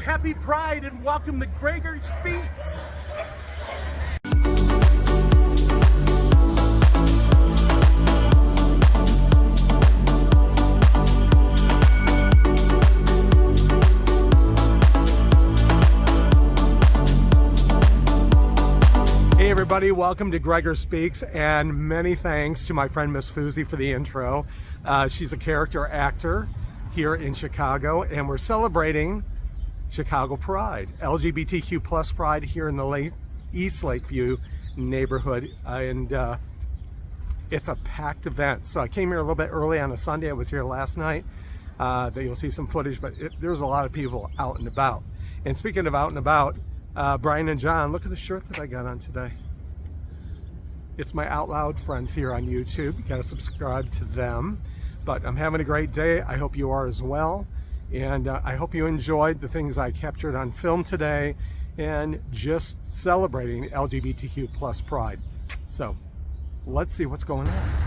happy Pride and welcome to GregRBaird Speaks. Hey everybody, welcome to GregRBaird Speaks, and many thanks to my friend Miss Fousey for the intro. She's a character actor here in Chicago, and we're celebrating Chicago Pride, LGBTQ+ Pride here in the East Lakeview neighborhood, and it's a packed event. So I came here a little bit early on a Sunday. I was here last night. You'll see some footage, but there's a lot of people out and about. And speaking of out and about, Brian and John, look at the shirt that I got on today. It's my OutLoud friends here on YouTube. You gotta subscribe to them. But I'm having a great day. I hope you are as well. And I hope you enjoyed the things I captured on film today and just celebrating LGBTQ+ Pride. So let's see what's going on.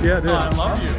Yeah, it is. I love you.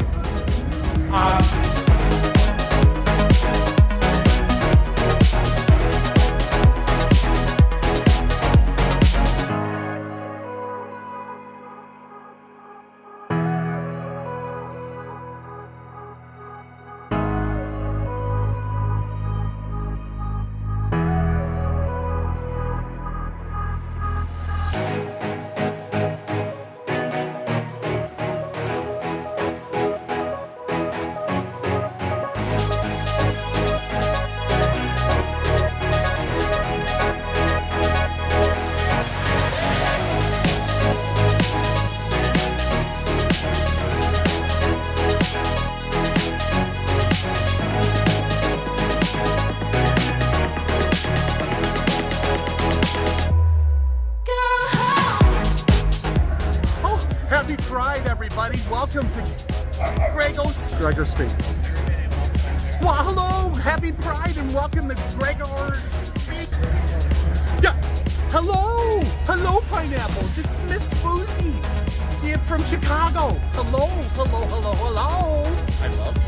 Happy Pride, everybody. Welcome to GregRBaird Speaks. Well, hello. Happy Pride and welcome to GregRBaird Speaks. Yeah. Hello. Hello, pineapples. It's Miss Fousey. Yeah, from Chicago. Hello. Hello. Hello. Hello. I love you.